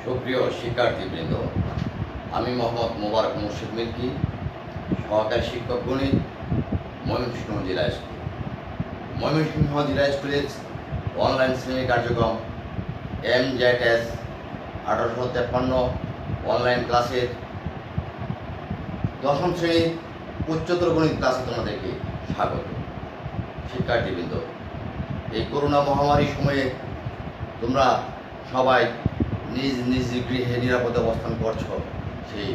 সুপ্রিয় শিক্ষার্থীবৃন্দ, আমি মোহাম্মদ মোবারক মুর্শিদ মিল্কি, সহকারী শিক্ষক গণিত, ময়মনসিংহ জেলা স্কুল। ময়মনসিংহ জেলা স্কুলের অনলাইন শ্রেণী কার্যক্রম MZS 1853 অনলাইন ক্লাসের দশম শ্রেণীর উচ্চতর গণিত ক্লাসে তোমাদেরকে স্বাগত। শিক্ষার্থীবৃন্দ, এই করোনা মহামারীর সময়ে তোমরা সবাই নিজ নিজ গৃহে নিরাপদে অবস্থান করছো, সেই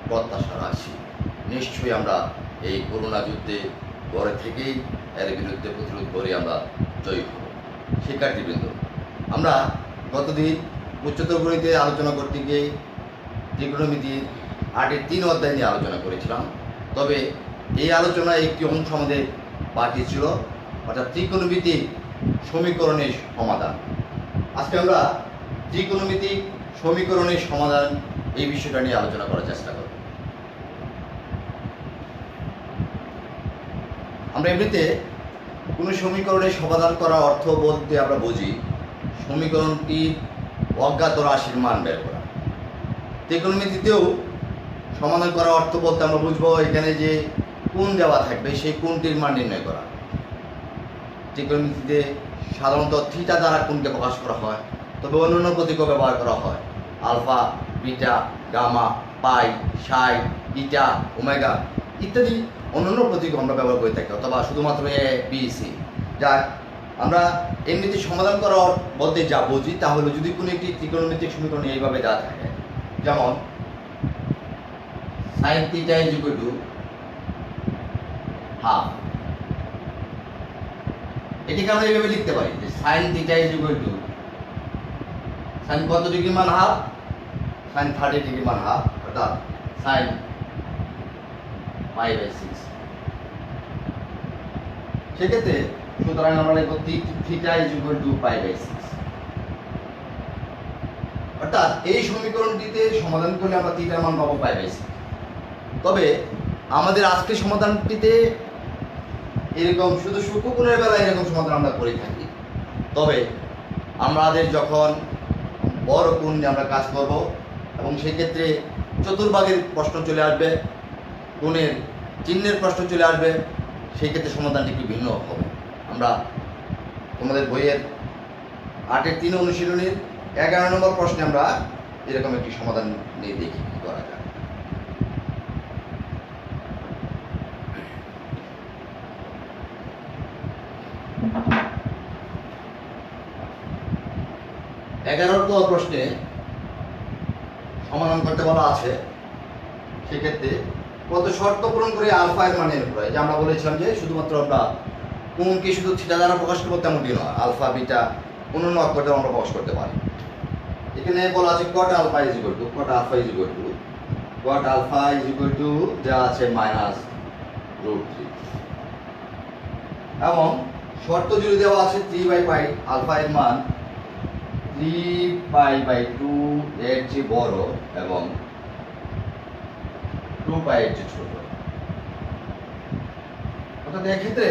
প্রত্যাশা রাখছি। নিশ্চয়ই আমরা এই করোনা যুদ্ধে ঘরে থেকেই এর বিরুদ্ধে প্রতিরোধ করে আমরা জয়ী হব। শিক্ষার্থীবৃন্দ, আমরা গতদিন উচ্চতর গণিতে আলোচনা করতে গিয়ে ত্রিকোণমিতির 8-এর 3 অধ্যায় নিয়ে আলোচনা করেছিলাম। তবে এই আলোচনায় একটি অংশ আমাদের বাকি ছিল, অর্থাৎ ত্রিকোণমিতিক সমীকরণের সমাধান। আজকে আমরা ত্রিকোণমিতিক সমীকরণের সমাধান এই বিষয়টা নিয়ে আলোচনা করার চেষ্টা করব। আমরা এমনিতে কোনো সমীকরণের সমাধান করার অর্থ বলতে আমরা বুঝি সমীকরণটির অজ্ঞাত রাশির মান বের করা। ত্রিকোণমিতিতেও সমাধান করার অর্থ বলতে আমরা বুঝবো এখানে যে কোণ দেওয়া থাকবে সেই কোণটির মান নির্ণয় করা। ত্রিকোণমিতিতে সাধারণত থিটা দ্বারা কোণকে প্রকাশ করা হয়, তবে অন্যান্য প্রতীকও ব্যবহার করা হয়। আলফা, বিটা, গামা, পাই, সাই, ইটা, ওমেগা ইত্যাদি অন্যান্য প্রতীকও আমরা ব্যবহার করে থাকি, অথবা শুধুমাত্র A, B, C। যাক, আমরা এমনিতে সমাধান করার বলতে যা বুঝি তা হলো যদি কোনো একটি ত্রিকোণমিতিক সমীকরণ এইভাবে দেওয়া থাকে, যেমন sine theta is equal to half. এটিকে আমরা এইভাবে লিখতে পারি যে sine theta is equal to sine কত ডিগ্রি মান হাফ, সাইন 30 ডিগ্রি মান হাফ, অর্থাৎ সাইন π/6। সেক্ষেত্রে সুতরাং আমরা লিখব থিটা ইজ ইকুয়াল টু π/6। অর্থাৎ এই সমীকরণটিতে সমাধান করলে আমরা থিটার মান পাবো π/6। তবে আমাদের আজকের সমাধানটিতে এরকম শুধু সূক্ষ্মকোণের বেলায় এরকম সমাধান আমরা করে থাকি। তবে আমাদের যখন বড় কোণ নিয়ে আমরা কাজ করব এবং সেই ক্ষেত্রে চতুর্ভাগের প্রশ্ন চলে আসবে, কোণের চিহ্নের প্রশ্ন চলে আসবে, সেই ক্ষেত্রে সমাধানটি একটু ভিন্ন হবে। আমরা তোমাদের বইয়ের 8-এর 3 অনুশীলনীর 11 নম্বর প্রশ্নে আমরা এরকম একটি সমাধান নিয়ে দেখি কি করা যায়। এগারোতম প্রশ্নে সমাধান করতে বলা আছে। সেক্ষেত্রে কত শর্ত পূরণ করে আলফা এর মান নির্ণয় করা হয়। যে আমরা বলেছিলাম যে শুধুমাত্র আমরা কোণকে শুধু থিটা দ্বারা প্রকাশ করবো তেমনটি নয়, আলফা, বিটা অন্যান্য অক্ষর দ্বারা আমরা প্রকাশ করতে পারি। এখানে বলা আছে cot alpha is equal to cot alpha is equal to cot alpha is equal to যা আছে -√3, এবং শর্ত জুড়ে দেওয়া আছে 3/π আলফা এর মান 3π/2 এর চেয়ে বড় এবং 2π এর চেয়ে ছোট। অর্থাৎ এক্ষেত্রে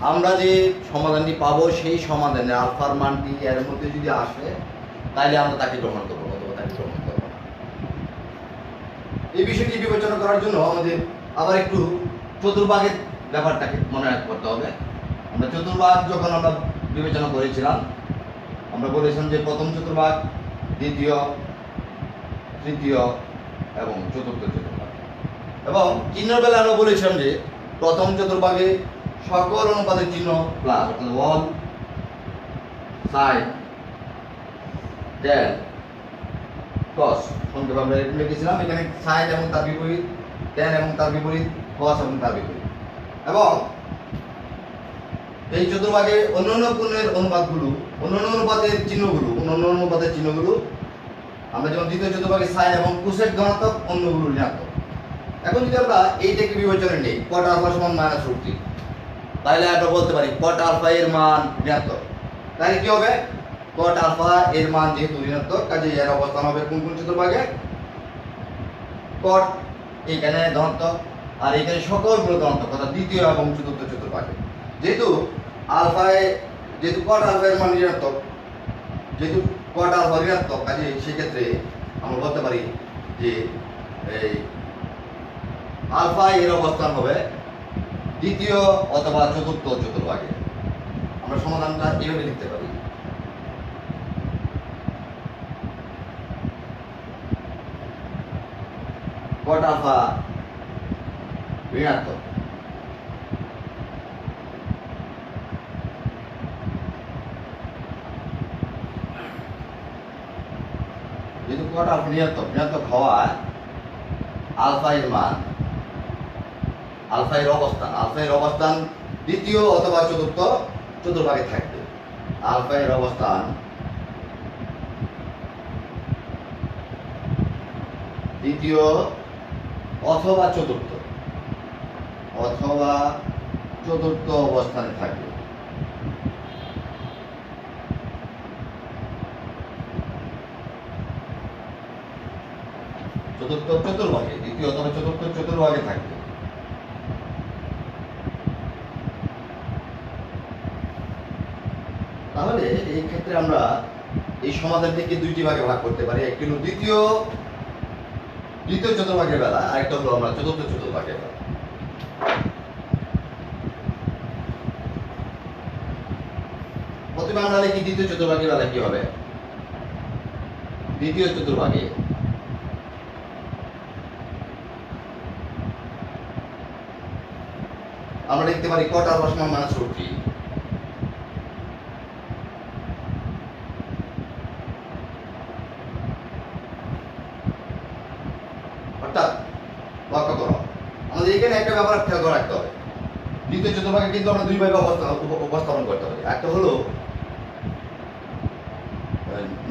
আমরা যে সমাধানটি পাবো সেই সমাধানের আলফার মানটি এর মধ্যে যদি আসে তাহলে আমরা তাকে গ্রহণ করবো, অথবা তাকে গ্রহণ করবো না। এই বিষয়টি বিবেচনা করার জন্য আমাদের আবার একটু চতুর্ভাগের ব্যাপারটাকে মনে করতে হবে। আমরা চতুর্ভাগ যখন আমরা বিবেচনা করেছিলাম, আমরা বলেছিলাম যে প্রথম চতুর্ভাগ, দ্বিতীয়, তৃতীয় এবং চতুর্থ চতুর্ভাগ। এবং চিহ্নের বেলা আমরা বলেছিলাম যে প্রথম চতুর্ভাগে সকল অনুপাতের চিহ্ন প্লাস, অর্থাৎ 1 sin tan cos সংক্ষেপে আমরা এরকম লিখেছিলাম। এখানে sin এবং তার বিপরীত, tan এবং তার বিপরীত, cos এবং তার বিপরীত। এবং এই চতুর্ভাগে অন্যান্য কোণের অনুপাতগুলো, অন্যান্য অনুপাতের চিহ্নগুলো আমরা যেমন দ্বিতীয় চতুর্ভাগে sin এবং কোসেক ধনাত্মক, অন্যগুলো ঋণাত্মক। এখন যদি আমরা এইটাকে বিবেচনায় নেই cot alpha সমান -√3, তাহলে আমরা বলতে পারি cot alpha এর মান ঋণাত্মক। তাহলে কি হবে? cot alpha এর মান যেহেতু ঋণাত্মক, কাজে এর অবস্থান হবে কোন কোন চতুর্ভাগে? cot এখানে ধনাত্মক আর এখানে সকলগুলো ধনাত্মক, অর্থাৎ দ্বিতীয় এবং চতুর্থ চতুর্ভাগে। যেহেতু cot alpha এর মান ঋণাত্মক, কাজে সেক্ষেত্রে আমরা বলতে পারি যে এই আলফা এর অবস্থান হবে দ্বিতীয় অথবা চতুর্থ চতুর্ভাগে। আমরা সমাধানটা এভাবে লিখতে পারি। কট আলফা ঋণাত্মক, যেহেতু কট আলফা ঋণাত্মক হওয়ায় আলফা এর মান, আলফা এর অবস্থান দ্বিতীয় অথবা চতুর্থ চতুর্ভাগে থাকবে। আলফা এর অবস্থান দ্বিতীয় অথবা চতুর্থ অবস্থানে থাকবে। চতুর্ভাগে, দ্বিতীয় অথবা চতুর্থ চতুর্ভাগে থাকবে। তাহলে এই ক্ষেত্রে আমরা এই সমাধানটিকে দুইটি ভাগে ভাগ করতে পারি। একটি হলো দ্বিতীয় চতুর্ভাগের বেলা, আরেকটা হলো আমরা চতুর্থ চতুর্ভাগের বেলা। প্রথমে আমরা লিখি দ্বিতীয় চতুর্ভাগের বেলা কি হবে। দ্বিতীয় চতুর্ভাগে আমরা লিখতে পারি কট আলফা সমান -√3, অর্থাৎ লক্ষ্য করো আমাদের এখানে একটা ব্যাপার খেয়াল করে রাখতে হবে। দ্বিতীয় চতুর্ভাগে কিন্তু আমরা দুইভাবে উপস্থাপন করতে পারি। একটা হলো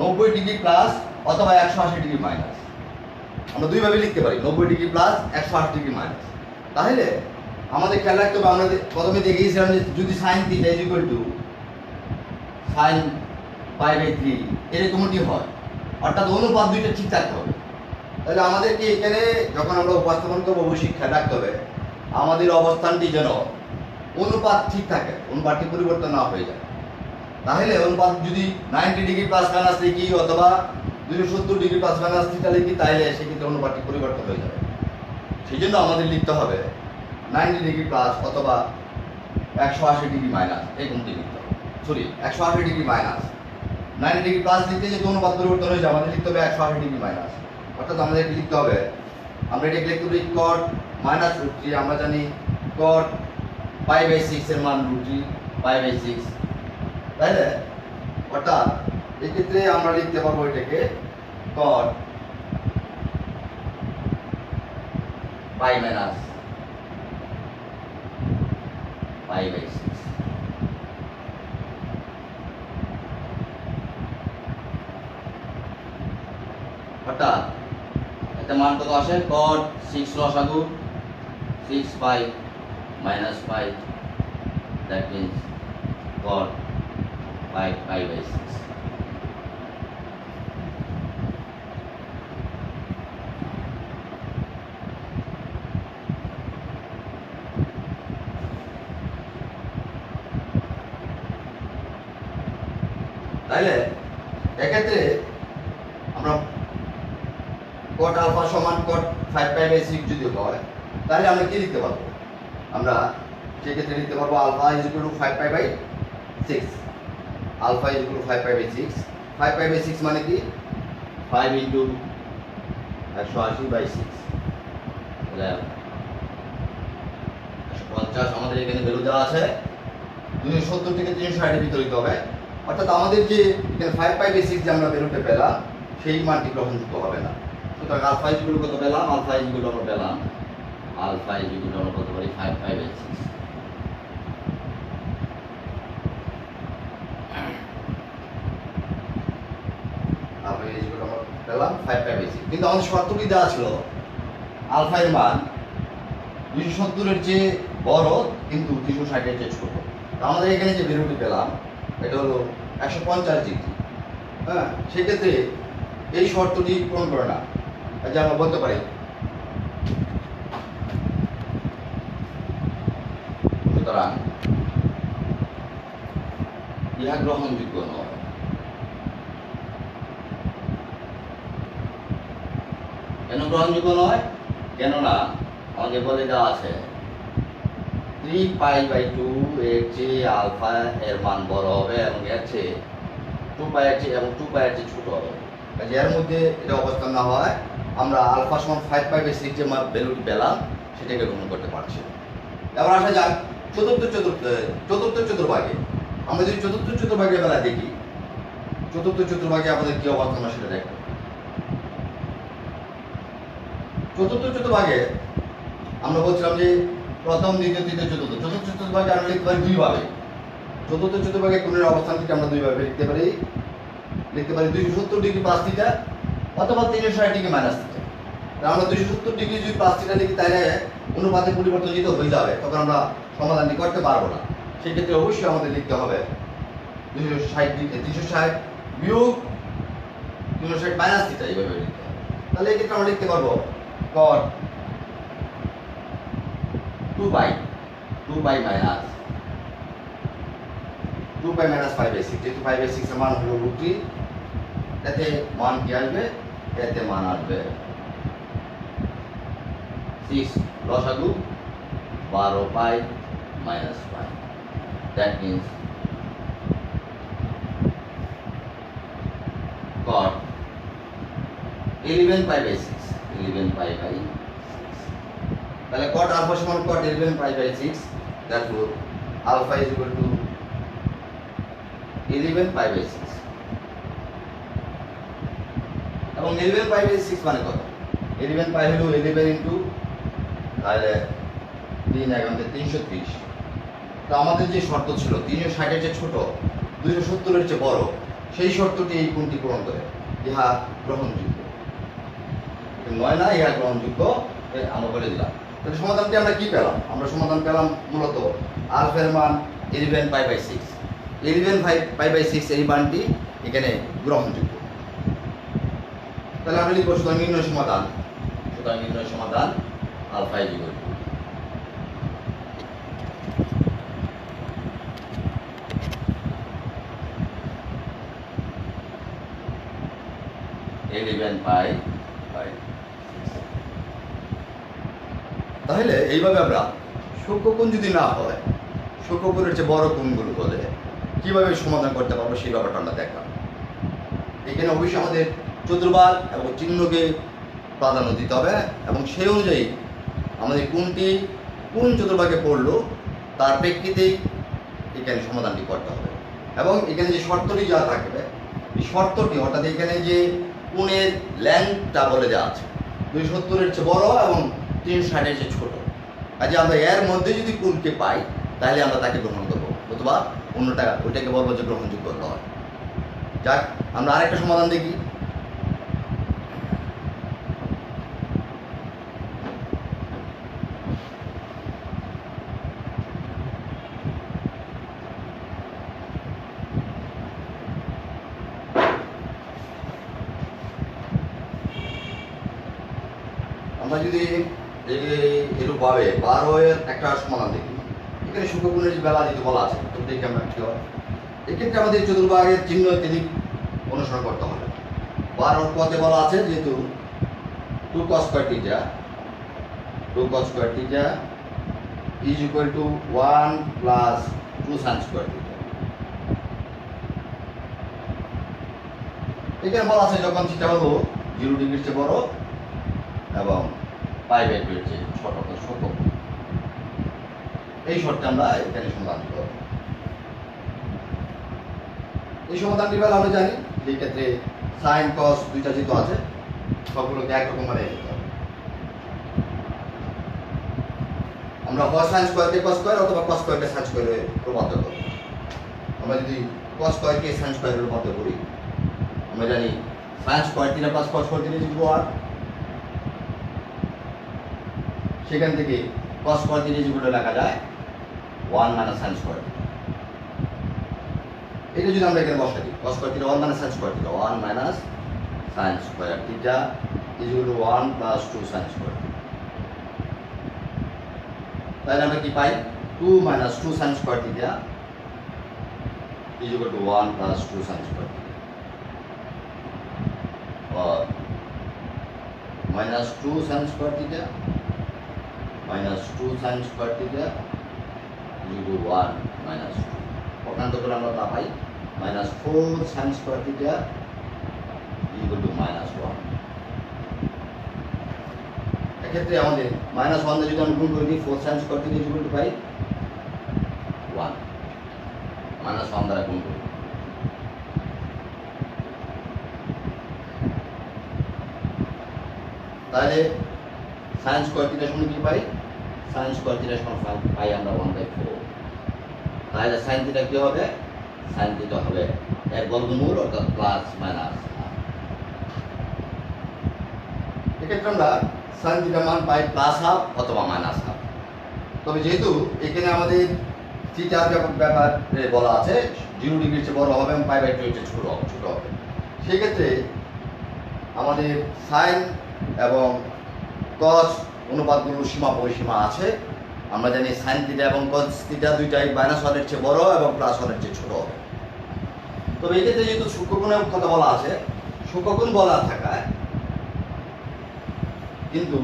90 ডিগ্রি প্লাস অথবা 180 ডিগ্রি মাইনাস। আমরা দুইভাবে লিখতে পারি, 90 ডিগ্রি প্লাস 180 ডিগ্রি মাইনাস। তাহলে আমাদের খেয়াল রাখতে হবে, আমরা প্রথমে দেখিয়েছিলাম যে যদি sine theta is equal to sine π/3 এরকমটি হয়, অর্থাৎ অনুপাত দুইটা ঠিক থাকতে হবে। তাহলে আমাদেরকে এখানে যখন আমরা উপস্থাপন করবো অবশ্যই খেয়াল রাখতে হবে আমাদের অবস্থানটি যেন অনুপাত ঠিক থাকে, অনুপাতটি পরিবর্তন না হয়ে যায়। তাহলে অনুপাত যদি 90 ডিগ্রি প্লাস মাইনাস লিখি অথবা 270 ডিগ্রি প্লাস মাইনাস থিটা লিখি, তাহলে সেক্ষেত্রে অনুপাতটি পরিবর্তন হয়ে যাবে। সেই জন্য আমাদের লিখতে হবে 90 ডিগ্রি প্লাস অথবা 180 ডিগ্রি মাইনাস, এরকমটি লিখতে হবে। 180 ডিগ্রি মাইনাস। 90 ডিগ্রি প্লাস লিখতে যে অনুপাত পরিবর্তন হয়ে যায়, আমাদের লিখতে হবে 180 ডিগ্রি মাইনাস। অর্থাৎ আমাদের লিখতে হবে, আমরা এটাকে লিখতে পারি কট -√3। আমরা জানি কট π/6 এর মান √3 π/6, তাইলে অর্থাৎ এক্ষেত্রে আমরা লিখতে পারবো এটাকে কট π-π/6। অর্থাৎ একটা মান কত আসে, কট 6 লসাগু 6 π - π, দ্যাট মিন্স কট π/6। তাহলে এক্ষেত্রে আমরা কট আলফা সমান কট 5π/6 যদি হয়, তাহলে আমরা কি লিখতে পারবো? আমরা সেক্ষেত্রে লিখতে পারবো alpha is equal to 5π/6। Alpha is equal to 5π/6। 5π/6 মানে কি? 5 ইন্টু 180/6, 150। আমাদের এখানে ভ্যালু দেওয়া আছে 270 থেকে 360 এর ভিতরে দিতে হবে। অর্থাৎ আমাদের যে এখানে 5π/6 যে আমরা ভ্যালুটা পেলাম, সেই মানটি গ্রহণযোগ্য হবে না। সুতরাং আলফা ইজ ইকুয়াল টু কত পেলাম? আলফা ইজ ইকুয়াল টু আমরা পেলাম, আলফা ইজ ইকুয়াল টু আমরা কত পারি? 5π/6। আলফা ইজ ইকুয়াল টু আমরা পেলাম 5π/6। কিন্তু আমাদের শর্তটি দেওয়া ছিল আলফা এর মান 270 এর চেয়ে বড় কিন্তু 360 এর চেয়ে ছোট। আমাদের এখানে যে ভ্যালুটি পেলাম এটা হলো 150 ডিগ্রি। হ্যাঁ, সেক্ষেত্রে এই শর্তটি পূরণ করে না, যে আমরা বলতে পারি সুতরাং ইহা গ্রহণযোগ্য নয়। কেন গ্রহণযোগ্য নয়? কেননা আমাদের বলে দেওয়া আছে 3π/2 এর চেয়ে আলফা এর মান বড় হবে এবং এর চেয়ে 2π এর চেয়ে এবং 2π এর চেয়ে ছোট হবে। কাজে এর মধ্যে এটা অবস্থান না হয় আমরা আলফা সমান 5π/6 যে ভ্যালুটি পেলাম সেটাকে গ্রহণ করতে পারছি। এবার আসা যাক চতুর্থ চতুর্ভাগে। আমরা যদি চতুর্থ চতুর্ভাগের বেলা দেখি, চতুর্থ চতুর্ভাগে আমাদের কি অবস্থান হয় সেটা দেখো। চতুর্থ চতুর্ভাগে আমরা বলছিলাম যে প্রথম, দ্বিতীয়, তৃতীয়, চতুর্থ। চতুর্থ চতুর্ভাগে আমরা লিখতে পারি দুইভাবে। চতুর্থ চতুর্ভাগে কোণের অবস্থানটিকে আমরা দুইভাবে লিখতে পারি 270 ডিগ্রি প্লাস থিটা অথবা 360 ডিগ্রি মাইনাস থিটা। আমরা 270 ডিগ্রি যদি প্লাস থিটা লিখি তাহলে অনুপাতে পরিবর্তন যেহেতু হয়ে যাবে, তখন আমরা সমাধানটি করতে পারবো না। সেক্ষেত্রে অবশ্যই আমাদের লিখতে হবে 260 ডিগ্রি 360 বিয়োগ 360 মাইনাস থিটা, এইভাবে লিখতে হবে। তাহলে এক্ষেত্রে আমরা লিখতে পারবো cot 2π মাইনাস 5/6, যেহেতু 5/6 এর মান হলো √3, এতে মান কি আসবে? এতে মান আসবে 6 লসাগু 12π মাইনাস 5। দ্যাট মিনস cot 11π/6 তাহলে cot আলফা সমান cot 11π/6, therefore alpha is equal to 11π/6 এবং 11π/6 মানে কত? 11π হলো 11 ইনটু তাহলে 3 এগারোতে 330। তো আমাদের যে শর্ত ছিল 360 এর চেয়ে ছোট 270 এর চেয়ে বড়, সেই শর্তটি এই কোণটি পূরণ করে, ইহা গ্রহণযোগ্য। নয় না, ইহা গ্রহণযোগ্য আমরা বলে দিলাম। তাহলে সমাধানটি আমরা কি পেলাম? আমরা সমাধান পেলাম মূলত আলফার মান 11π/6। 11π/6 এই মানটি এখানে গ্রহণযোগ্য। তাহলে আমরা লিখব সুতরাং নির্ণয় সমাধান আলফা ইজ ইকুয়াল টু 11π/6। তাহলে এইভাবে আমরা সূক্ষ্মকোণ যদি না হয়, সূক্ষ্মকোণের চেয়ে বড় কোণগুলো হলে কিভাবে সমাধান করতে পারবো সেই ব্যাপারটা আমরা দেখলাম। এখানে অবশ্যই আমাদের চতুর্ভাগ এবং চিহ্নকে প্রাধান্য দিতে হবে এবং সেই অনুযায়ী আমাদের কোন চতুর্ভাগে পড়লো তার প্রেক্ষিতেই এখানে সমাধানটি করতে হবে। এবং এখানে যে শর্তটি যা থাকবে, এই শর্তটি অর্থাৎ এখানে যে কোণের লেন্থটা বলে দেওয়া আছে 270 এর চেয়ে বড় এবং 360 এর চেয়ে ছোট। কাজে আমরা এর মধ্যে যদি কোণকে পাই তাহলে আমরা তাকে গ্রহণ করবো, অথবা অন্যটা ওইটাকে বলবো যে গ্রহণযোগ্য নয়। যাক, আমরা আরেকটা সমাধান দেখি। আমরা যদি এরূপ ভাবে 12 এর একটা সমাধান দেখি, এখানে সূক্ষ্মকোণের যে বেলা যেহেতু বলা আছে, তো দেখি আমরা কি হয়। এক্ষেত্রে আমাদের চতুর্ভাগের চিহ্ন দিক অনুসরণ করতে হবে। 12 পদে বলা আছে যেহেতু 2 cos square theta is equal to 1 plus 2 sin square theta। এখানে বলা আছে যখন থিটা হলো 0 ডিগ্রির চেয়ে বড় এবং π/2 এর চেয়ে ছোট, এই শর্তে আমরা এখানে সমাধান করব। এই সমাধানটি বেলা আমরা জানি যে ক্ষেত্রে সাইন কস দুইটা যেহেতু আছে সবগুলোকে একরকম মানে দিতে হবে। আমরা cos sin স্কয়ারকে cos স্কয়ার অথবা cos স্কয়ারকে sin স্কয়ারে রূপান্তর করব। আমরা যদি cos স্কয়ারকে sin স্কয়ারে রূপান্তর করি, আমরা জানি sin square theta plus cos square theta is equal আর, সেখান থেকে cos square theta is equal লেখা যায় 1 minus sin স্কয়ার। এটা যদি আমরা এখানে বসাই দিই cos square theta 1 minus sin square theta 1 minus sin square theta is equal two 1 plus 2 sin square. তাহলে আমরা কি পাই 2 minus 2 sin square theta is equal two 1 plus 2 sin square theta, और minus 2 sin square theta minus 2 sin square theta equal to 1 minus 2 পক্ষান্তর করে আমরা তা পাই minus 4 sin square theta equal to minus 1 এক্ষেত্রে আমাদের minus 1 দিয়ে যদি আমরা গুণ করে দিই 4 sin square theta equal to pi 1 minus 1 দ্বারা গুণ করি তাহলে sin square theta সমান কি পাই sin square theta সমান পাই আমরা 1/4 তাহলে sin theta কি হবে sin theta হবে এর বর্গমূল অর্থাৎ প্লাস মাইনাস এক্ষেত্রে আমরা sin theta মান পাই প্লাস হাফ অথবা মাইনাস হাফ তবে যেহেতু এখানে আমাদের থিটার ব্যাপার বলা আছে 0 ডিগ্রির চেয়ে বড় হবে এবং π/2 এর চেয়ে ছোট হবে সেই ক্ষেত্রে আমাদের sin এবং cos অনুপাতগুলোর সীমা পরিসীমা আছে আমরা জানি sin থিটা এবং cos থিটা দুইটাই -1 এর চেয়ে বড় এবং +1 এর চেয়ে ছোট হবে তবে এই ক্ষেত্রে যেহেতু সূক্ষ্মকোণের কথা বলা আছে সূক্ষ্মকোণ বলা থাকায় কিন্তু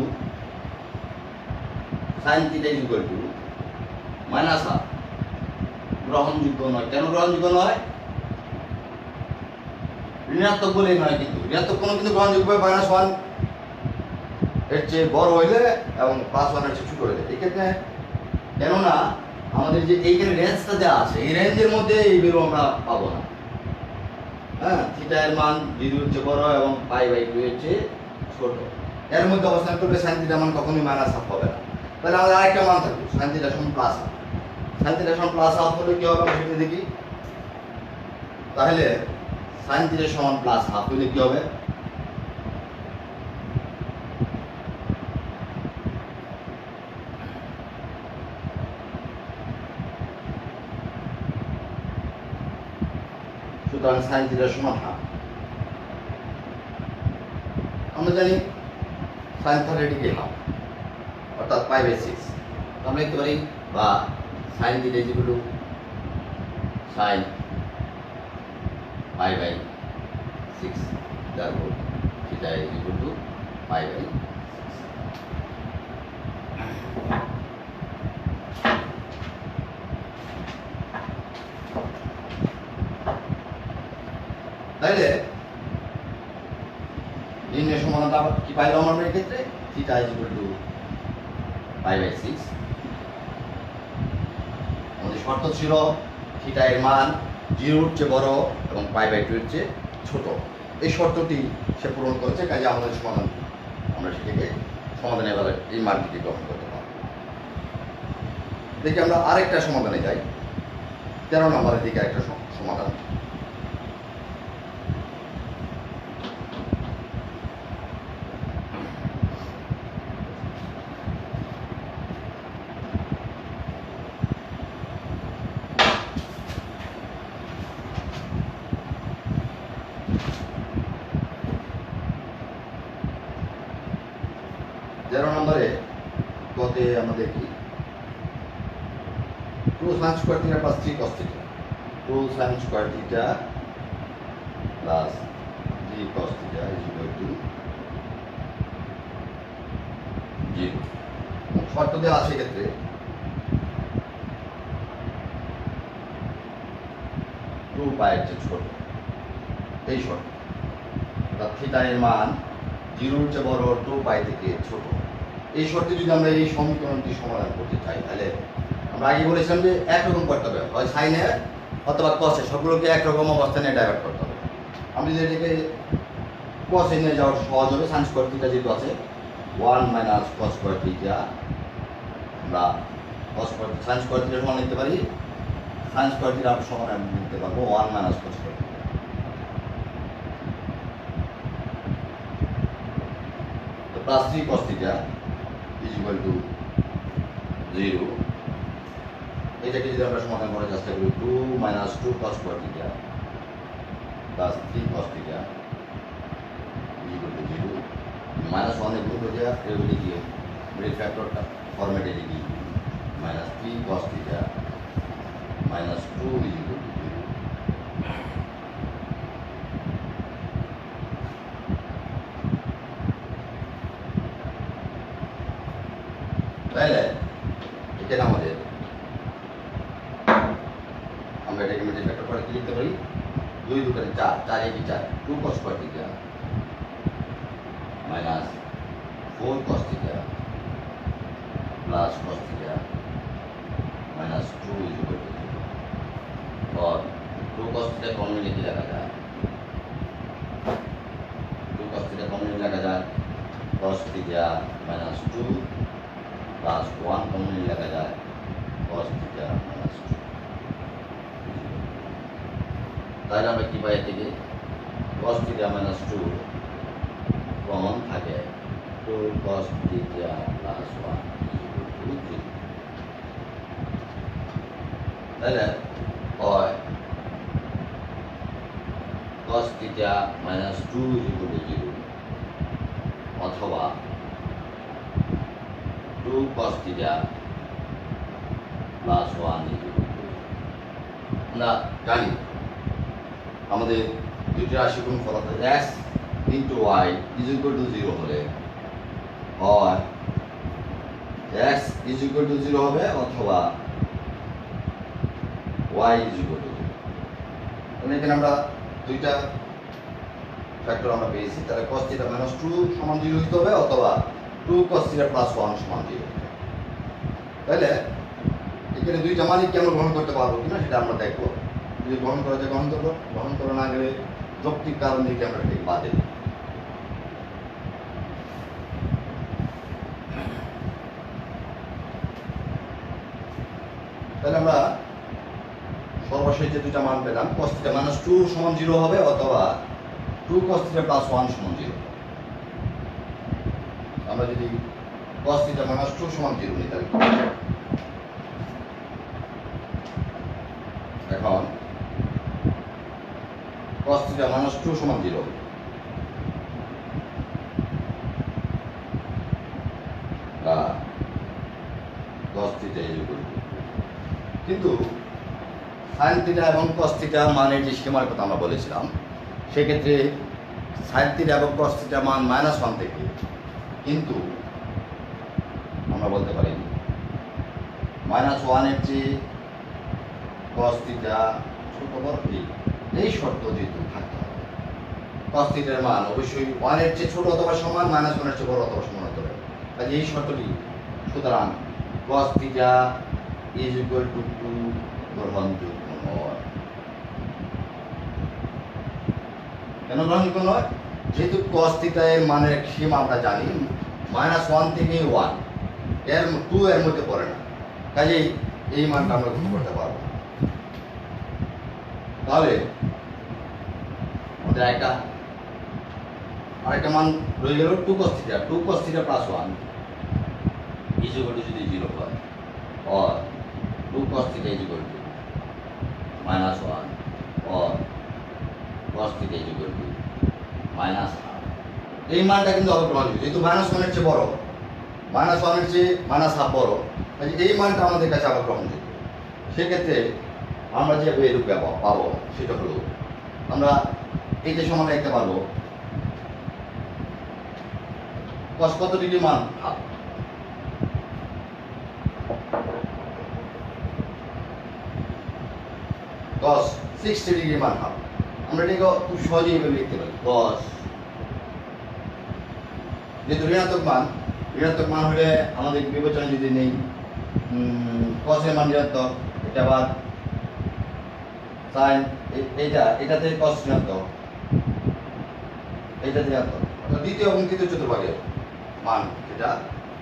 sin থিটা ইকুয়াল টু -1 গ্রহণযোগ্য নয় কেন গ্রহণযোগ্য নয় ঋণাত্মক বলেই নয় কিন্তু ঋণাত্মক কোনো কিন্তু গ্রহণযোগ্য হবে -1 এর চেয়ে বড় হইলে এবং +1 এর চেয়ে ছোট হইলে এক্ষেত্রে কেননা আমাদের যে এইখানে রেঞ্জটা দেওয়া আছে এই রেঞ্জের মধ্যে এই ভ্যালু আমরা পাবো না হ্যাঁ থিটা এর মান 0 এর চেয়ে বড় এবং π/2 এর চেয়ে ছোট এর মধ্যে অবস্থান করলে sin থিটা মান কখনোই -1 হবে না তাহলে আমাদের আরেকটা মান থাকবে sin থিটা সমান +1 sin থিটা সমান +1 হলে কি হবে আমরা সেটা দেখি তাহলে sin থিটা সমান +1 হলে কি হবে সুতরাং sin থিটা সমান হাফ আমরা জানি sin 30 কি হাফ অর্থাৎ π/6 আমরা লিখতে পারি বা sin theta equal to sin π/6 therefore theta is equal to π/6 তাহলে নির্ণয় সমাধানটা কি পাইলাম আমরা এই ক্ষেত্রে থিটা ইজ ইকুয়াল টু π/6 আমাদের শর্ত ছিল থিটা এর মান 0 এর চেয়ে বড় এবং π/2 এর চেয়ে ছোট এই শর্তটি সে পূরণ করেছে কাজে আমাদের সমাধান আমরা সেটাকে সমাধানে এবার এই মানটিকে গ্রহণ করতে পারব দেখি আমরা আরেকটা সমাধানে যাই 13 নম্বরের দিকে একটা সমাধান নম্বরে গতে আমরা দেখি 2 sin square theta plus 3 cos theta 2 sin square theta plus 3 cos theta is equal to 0 শর্ত দেওয়া আছে ক্ষেত্রে 2 পাই এর চেয়ে ছোট এই শর্ত অর্থাৎ থিটা এর মান 0 এর চেয়ে বড় 2 পাই থেকে ছোট এই শর্তে যদি আমরা এই সমীকরণটি সমাধান করতে চাই তাহলে আমরা আগে বলেছিলাম যে একরকম করতে হবে হয় সাইনে অথবা কসে সবগুলোকে একরকম অবস্থানে ডাইভার্ট করতে হবে আমি যদি এটাকে কসে নিয়ে যাওয়ার সহজ হবে sin স্কয়ার থিটা যেহেতু আছে 1 মাইনাস cos স্কয়ার থিটা আমরা sin স্কয়ার থিটা সমান লিখতে পারি sin স্কয়ার থিটা সমান আমি লিখতে পারবো 1 মাইনাস cos স্কয়ার থিটা তো plus 3 cos theta is equal to 0 এটাকে যদি আমরা সমাধান করার চেষ্টা করি 2 minus 2 cos square theta plus 3 cos theta is equal to 0 minus 1 এর গুণ করে দেওয়া এগুলি দিয়ে ব্রেক ফ্যাক্টরটা ফরম্যাটে লিখি minus 3 cos theta minus 2 is equal to 0 2 তাহলে এখানে আমাদের আমরা এটাকে মিডিল ফ্যাক্টর করে কি লিখতে পারি 2 2 4 4 1 4 2 cos square theta minus 4 cos theta plus cos theta minus 2 is equal to 0 और 2 cos theta कॉमन लेके लगा जाए 2 cos theta कॉमन लगा जाए cos theta minus 2 plus 1 common लगा जाए cos theta minus 2 তাহলে আমরা কি পাই থেকে cos theta minus 2 কমন থাকে 2 cos theta plus 1 is equal to 3 তাহলে হয় cos theta minus 2 is equal to 0 অথবা 2 cos theta plus 1 is equal to 0 আমরা জানি আমাদের দুটি রাশি গুণফল অর্থাৎ x into y is equal to 0 হলে হয় x is equal to 0 হবে অথবা y is equal to 0 তাহলে এখানে আমরা দুইটা ফ্যাক্টর আমরা পেয়েছি তাহলে cos theta minus 2 সমান 0 হতে হবে অথবা 2 cos theta plus 1 সমান 0 তাহলে এখানে দুইটা মানই কি আমরা গ্রহণ করতে পারবো কিনা সেটা আমরা দেখবো যদি গ্রহণ করা যায় গ্রহণ করবো গ্রহণ করা না গেলে যৌক্তিক কারণ থেকে আমরা ঠিক বাদে দিই তাহলে আমরা সর্বশেষ যে দুইটা মান পেলাম cos theta minus 2 সমান 0 হবে অথবা 2 cos theta plus 1 সমান 0 আমরা যদি cos theta minus 2 সমান 0 নিই তাহলে এখন cos theta minus 2 সমান 0 cos theta is equal to কিন্তু sin theta এবং cos theta মানের যে সীমার কথা আমরা বলেছিলাম সেক্ষেত্রে sin theta এবং cos theta মান -1 থেকে কিন্তু আমরা বলতে পারি -1 এর চেয়ে cos theta ছোট বড় এই শর্ত যেহেতু থাকতে হবে cos theta এর মান অবশ্যই 1 এর চেয়ে ছোট অথবা সমান -1 এর চেয়ে বড় অথবা সমান হতে হবে কাজে এই শর্তটি সুতরাং cos theta is equal to 2 গ্রহণযোগ্য নয় কেন গ্রহণযোগ্য নয় যেহেতু cos theta এর মানের সীমা আমরা জানি -1 থেকে 1 এর 2 এর মধ্যে পড়ে না কাজেই এই মানটা আমরা গ্রহণ করতে পারবো তাহলে আমাদের আরেকটা মান রয়ে গেল 2 cos theta plus 1 is equal to যদি 0 হয় or 2 cos theta is equal to -1 or cos theta is equal to -half এই মানটা কিন্তু অগ্রহণযোগ্য যেহেতু -1 এর চেয়ে বড় -1 এর চেয়ে -half বড় এই মানটা আমাদের কাছে অগ্রহণযোগ্য সেক্ষেত্রে আমরা যে এরূপ পাবো সেটা হলো আমরা এই যে সমান লিখতে পারবো cos কত ডিগ্রি মান হাফ cos 60 ডিগ্রি মান হাফ আমরা এটাকে খুব সহজেই এভাবে লিখতে পারি cos যেহেতু ঋণাত্মক মান হলে আমাদের বিবেচনা যদি নেই cos এর মান ঋণাত্মক এটা আবার sin এটাতে cos ঋণাত্মক এটা ঋণাত্মক দ্বিতীয় এবং তৃতীয় চতুর্ভাগের মান যেটা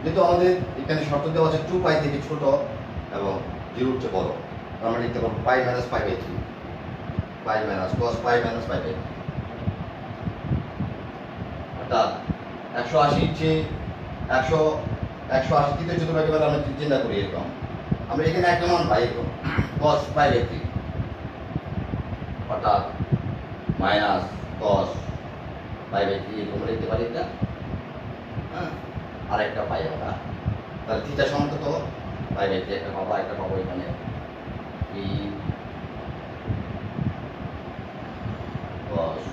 যেহেতু আমাদের এখানে শর্ত দেওয়া আছে 2 পাই থেকে ছোট এবং 0 চেয়ে বড় আমরা লিখতে পারবো pi minus pi by 3 pi minus cos pi minus pi by 3 অর্থাৎ 180 চেয়ে 180 তৃতীয় চতুর্ভাগে বলে আমরা চিন্তা করি এরকম আমরা এখানে একটা মান পাই এরকম cos পাই বাই 3 অর্থাৎ মাইনাস cos পাই বাই 3 এরকম লিখতে পারি এটা আরেকটা পাই আমরা তাহলে থিটা সমান কত পাই বাই 3 একটা পাবো এখানে cos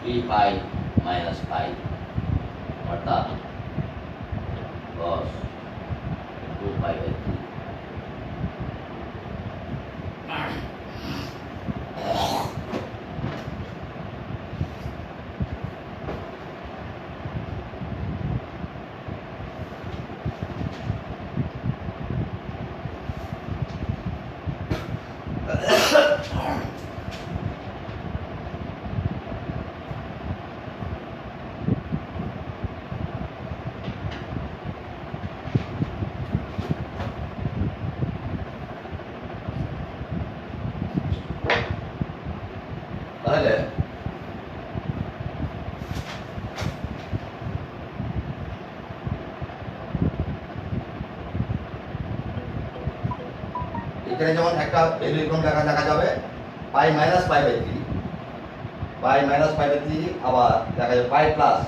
3 পাই মাইনাস পাই অর্থাৎ cos 2 pi by 3 তাহলে এখানে যেমন একটা ভ্যালু এরকম দেখা যাবে pi minus pi by 3, pi minus pi by 3, আবার দেখা যাবে পাই প্লাস,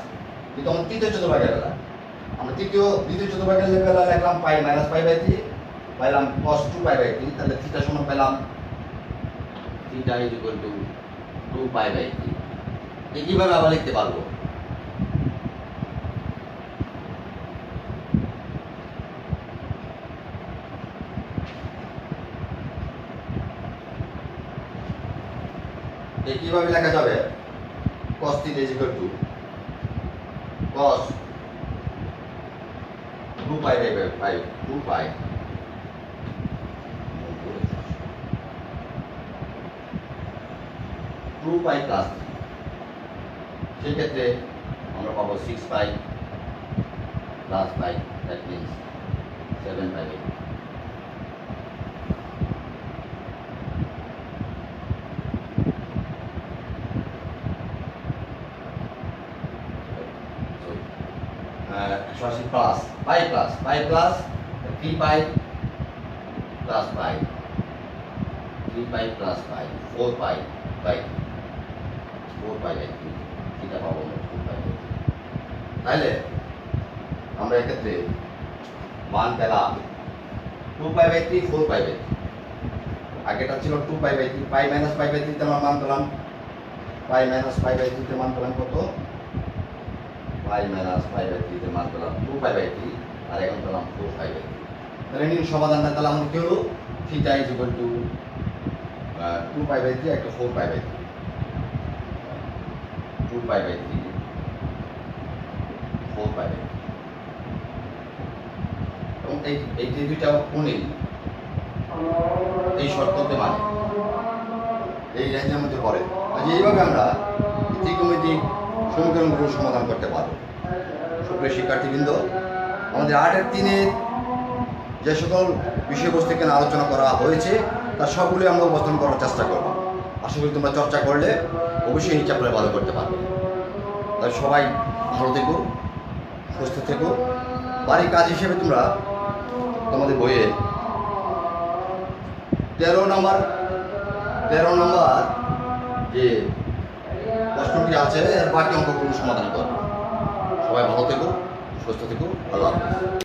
কিন্তু তখন তৃতীয় চতুর্ভাগের বেলা আমরা দ্বিতীয় চতুর্ভাগের বেলা লিখলাম পাই মাইনাস পাই বাই 3, পাইলাম cos 2 পাই বাই 3, তাহলে থিটা সমান পেলাম theta is equal to 2 pi by 3। কিভাবে আবার লিখতে পারবো? কিভাবে লেখা যাবে? cos theta is equal to cos 2 pi by 5, 2 pi plus, সেক্ষেত্রে আমরা পাবো 6 pi plus pi, that means 7 pi by 2। Plus pi plus 3 pi plus pi, 3 pi plus pi, 4 pi by 4 pi by 3, theta পাবো 2 pi by 3। তাহলে আমরা এক্ষেত্রে মান পেলাম 2 pi by 3, 4 pi by 3। আগেটা ছিল 2 pi by 3, pi minus pi by 3 তে আমরা মান পেলাম, পাই মাইনাস পাই বাই 3 তে মান পেলাম কত? পাই মাইনাস পাই বাই 3 তে মান পেলাম 2 পাই বাই 3, আর এখন পেলাম 4 পাই বাই 3। তাহলে নিন সমাধানটা তাহলে আমাদের কি হলো? Theta is equal to 2 pi by 3 একটা 4 pi by 3, 2 pi by 3, 4 pi by 3। এবং এই যে দুইটা কোণেই এই শর্ততে মানে এই রেঞ্জের মধ্যে পড়ে। এইভাবে আমরা ত্রিকোণমিতিক সমীকরণগুলো সমাধান করতে পারবো। সুপ্রিয় শিক্ষার্থীবৃন্দ, আমাদের 8-এর 3-এর যে সকল বিষয়বস্তু এখানে আলোচনা করা হয়েছে তার সবগুলি আমরা উপস্থাপন করার চেষ্টা করব। আশা করি তোমরা চর্চা করলে অবশ্যই এই চ্যাপ্টারে ভালো করতে পারবে। তাই সবাই ভালো থেকো, সুস্থ থেকো। বাড়ির কাজ হিসেবে তোমরা তোমাদের বইয়ে 13 নম্বর যে প্রশ্নটি আছে এর বাকি অঙ্কগুলো সমাধান করো। সবাই ভালো থেকো, সুস্থ থেকো, আল্লাহ হাফেজ।